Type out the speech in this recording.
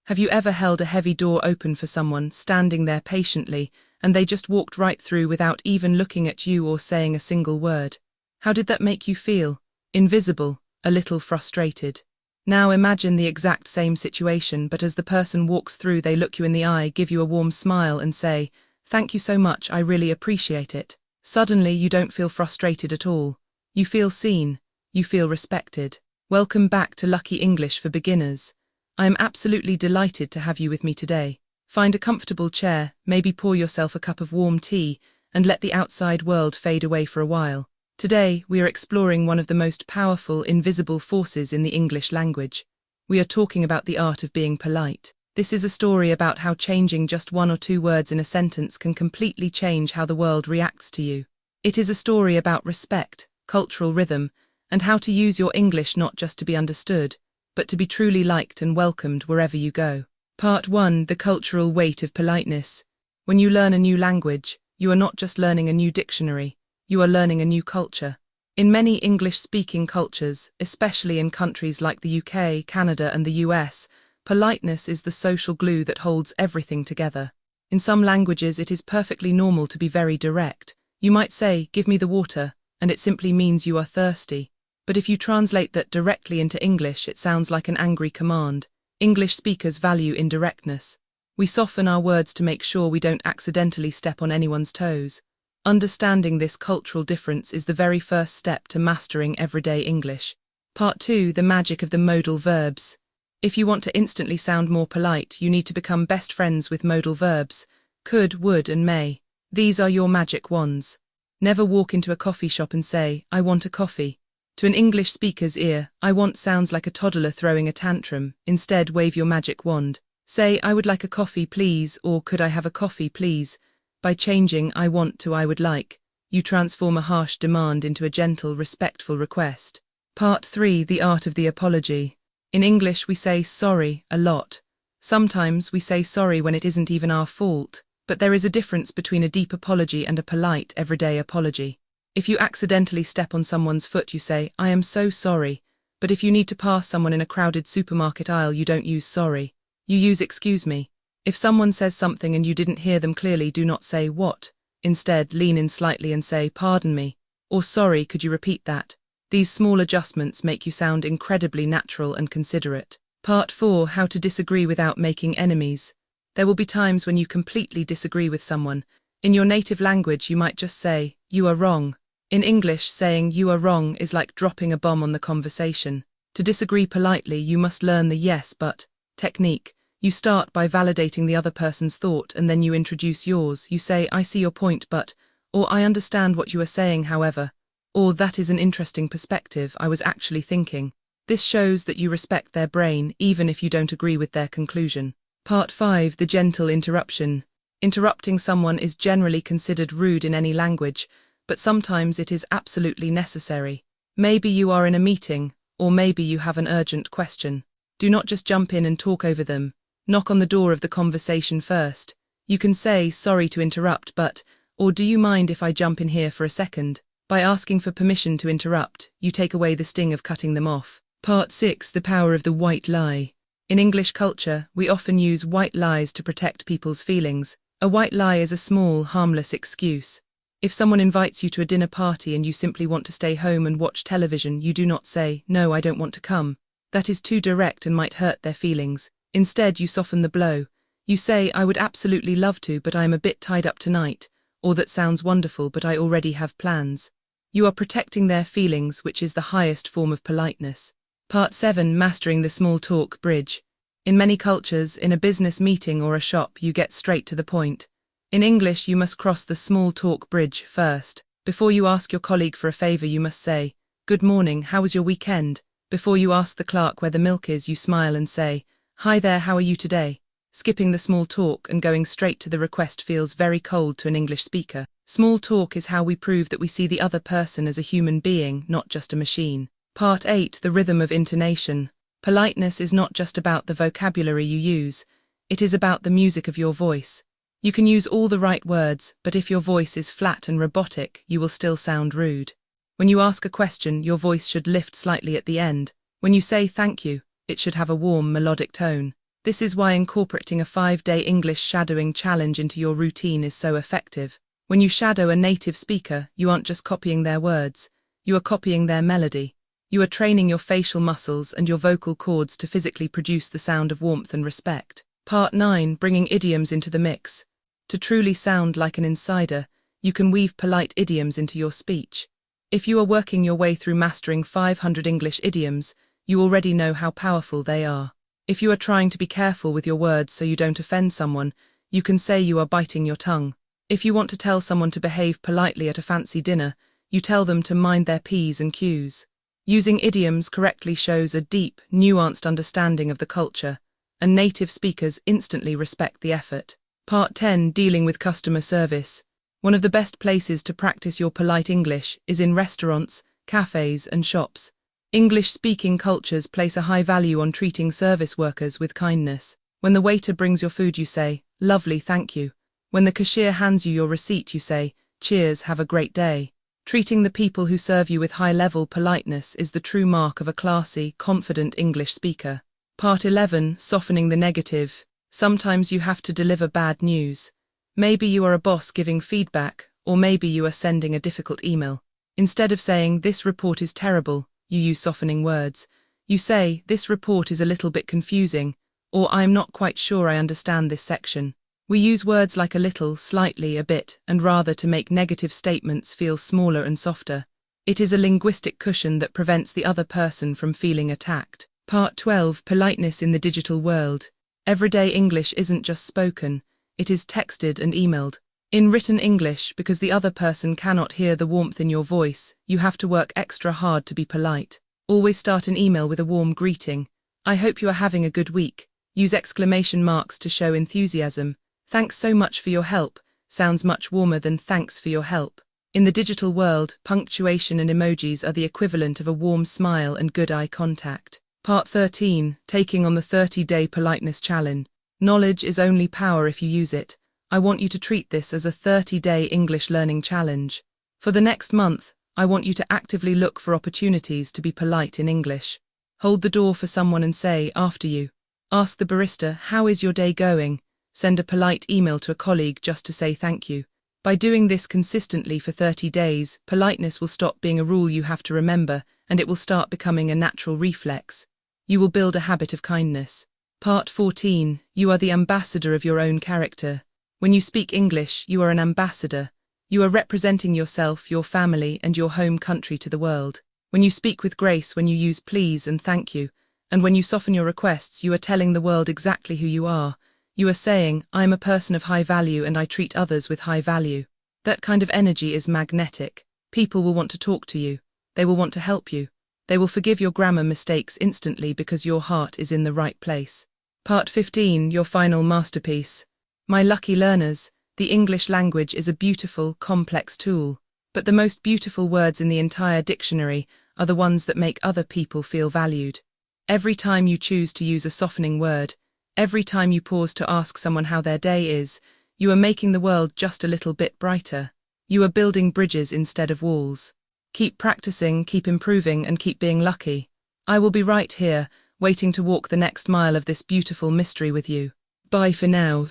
Have you ever held a heavy door open for someone, standing there patiently, and they just walked right through without even looking at you or saying a single word? How did that make you feel? Invisible, a little frustrated. Now imagine the exact same situation, but as the person walks through, they look you in the eye, give you a warm smile and say, "Thank you so much, I really appreciate it." Suddenly you don't feel frustrated at all. You feel seen. You feel respected. Welcome back to Lucky English for Beginners. I am absolutely delighted to have you with me today. Find a comfortable chair, maybe pour yourself a cup of warm tea, and let the outside world fade away for a while. Today, we are exploring one of the most powerful, invisible forces in the English language. We are talking about the art of being polite. This is a story about how changing just one or two words in a sentence can completely change how the world reacts to you. It is a story about respect, cultural rhythm, and how to use your English not just to be understood, but to be truly liked and welcomed wherever you go. Part 1: The cultural weight of politeness. When you learn a new language, you are not just learning a new dictionary, you are learning a new culture. In many English-speaking cultures, especially in countries like the UK, Canada, and the US, politeness is the social glue that holds everything together. In some languages, it is perfectly normal to be very direct. You might say, "Give me the water," and it simply means you are thirsty. But if you translate that directly into English, it sounds like an angry command. English speakers value indirectness. We soften our words to make sure we don't accidentally step on anyone's toes. Understanding this cultural difference is the very first step to mastering everyday English. Part 2: The magic of the modal verbs. If you want to instantly sound more polite, you need to become best friends with modal verbs: could, would, and may. These are your magic wands. Never walk into a coffee shop and say, "I want a coffee." To an English speaker's ear, "I want" sounds like a toddler throwing a tantrum. Instead, wave your magic wand. Say, "I would like a coffee, please," or "Could I have a coffee, please?" By changing "I want" to "I would like," you transform a harsh demand into a gentle, respectful request. Part 3: The art of the apology. In English, we say sorry a lot. Sometimes we say sorry when it isn't even our fault, but there is a difference between a deep apology and a polite, everyday apology. If you accidentally step on someone's foot, you say, "I am so sorry," but if you need to pass someone in a crowded supermarket aisle, you don't use sorry. You use "excuse me." If someone says something and you didn't hear them clearly, do not say "what?" Instead, lean in slightly and say, "Pardon me," or "Sorry, could you repeat that?" These small adjustments make you sound incredibly natural and considerate. Part 4: How to disagree without making enemies. There will be times when you completely disagree with someone. In your native language, you might just say, "You are wrong." In English, saying "you are wrong" is like dropping a bomb on the conversation. To disagree politely, you must learn the "yes, but" technique. You start by validating the other person's thought and then you introduce yours. You say, "I see your point, but," or "I understand what you are saying, however," or "That is an interesting perspective, I was actually thinking." This shows that you respect their brain, even if you don't agree with their conclusion. Part 5: The gentle interruption. Interrupting someone is generally considered rude in any language, but sometimes it is absolutely necessary. Maybe you are in a meeting, or maybe you have an urgent question. Do not just jump in and talk over them. Knock on the door of the conversation first. You can say, "Sorry to interrupt, but," or "Do you mind if I jump in here for a second?" By asking for permission to interrupt, you take away the sting of cutting them off. Part 6: The power of the white lie. In English culture, we often use white lies to protect people's feelings. A white lie is a small, harmless excuse. If someone invites you to a dinner party and you simply want to stay home and watch television, you do not say, "No, I don't want to come." That is too direct and might hurt their feelings. Instead, you soften the blow. You say, "I would absolutely love to, but I am a bit tied up tonight," or "That sounds wonderful, but I already have plans." You are protecting their feelings, which is the highest form of politeness. Part 7: Mastering the small talk bridge. In many cultures, in a business meeting or a shop, you get straight to the point. In English, you must cross the small talk bridge first. Before you ask your colleague for a favor, you must say, "Good morning, how was your weekend?" Before you ask the clerk where the milk is, you smile and say, "Hi there, how are you today?" Skipping the small talk and going straight to the request feels very cold to an English speaker. Small talk is how we prove that we see the other person as a human being, not just a machine. Part 8: The rhythm of intonation. Politeness is not just about the vocabulary you use, it is about the music of your voice. You can use all the right words, but if your voice is flat and robotic, you will still sound rude. When you ask a question, your voice should lift slightly at the end. When you say "thank you," it should have a warm, melodic tone. This is why incorporating a 5-day English shadowing challenge into your routine is so effective. When you shadow a native speaker, you aren't just copying their words, you are copying their melody. You are training your facial muscles and your vocal cords to physically produce the sound of warmth and respect. Part 9. Bringing idioms into the mix. To truly sound like an insider, you can weave polite idioms into your speech. If you are working your way through mastering 500 English idioms, you already know how powerful they are. If you are trying to be careful with your words so you don't offend someone, you can say you are biting your tongue. If you want to tell someone to behave politely at a fancy dinner, you tell them to mind their P's and Q's. Using idioms correctly shows a deep, nuanced understanding of the culture, and native speakers instantly respect the effort. Part 10. Dealing with customer service. One of the best places to practice your polite English is in restaurants, cafes, and shops. English-speaking cultures place a high value on treating service workers with kindness. When the waiter brings your food, you say, "Lovely, thank you." When the cashier hands you your receipt, you say, "Cheers, have a great day." Treating the people who serve you with high-level politeness is the true mark of a classy, confident English speaker. Part 11. Softening the negative. Sometimes you have to deliver bad news. Maybe you are a boss giving feedback, or maybe you are sending a difficult email. Instead of saying, "This report is terrible," you use softening words. You say, "This report is a little bit confusing," or "I am not quite sure I understand this section." We use words like a little, slightly, a bit, and rather to make negative statements feel smaller and softer. It is a linguistic cushion that prevents the other person from feeling attacked. Part 12. Politeness in the digital world. Everyday English isn't just spoken, it is texted and emailed. In written English, because the other person cannot hear the warmth in your voice, you have to work extra hard to be polite. Always start an email with a warm greeting. "I hope you are having a good week." Use exclamation marks to show enthusiasm. "Thanks so much for your help" sounds much warmer than "thanks for your help." In the digital world, punctuation and emojis are the equivalent of a warm smile and good eye contact. Part 13. Taking on the 30-day politeness challenge. Knowledge is only power if you use it. I want you to treat this as a 30-day English learning challenge. For the next month, I want you to actively look for opportunities to be polite in English. Hold the door for someone and say, after you. Ask the barista, "How is your day going?" Send a polite email to a colleague just to say thank you. By doing this consistently for 30 days, politeness will stop being a rule you have to remember, and it will start becoming a natural reflex. You will build a habit of kindness. Part 14. You are the ambassador of your own character. When you speak English, you are an ambassador. You are representing yourself, your family, and your home country to the world. When you speak with grace, when you use please and thank you, and when you soften your requests, you are telling the world exactly who you are. You are saying, "I am a person of high value and I treat others with high value." That kind of energy is magnetic. People will want to talk to you. They will want to help you. They will forgive your grammar mistakes instantly because your heart is in the right place. Part 15. Your final masterpiece. My lucky learners, the English language is a beautiful, complex tool, but the most beautiful words in the entire dictionary are the ones that make other people feel valued. Every time you choose to use a softening word, every time you pause to ask someone how their day is, you are making the world just a little bit brighter. You are building bridges instead of walls. Keep practicing, keep improving, and keep being lucky. I will be right here, waiting to walk the next mile of this beautiful mystery with you. Bye for now.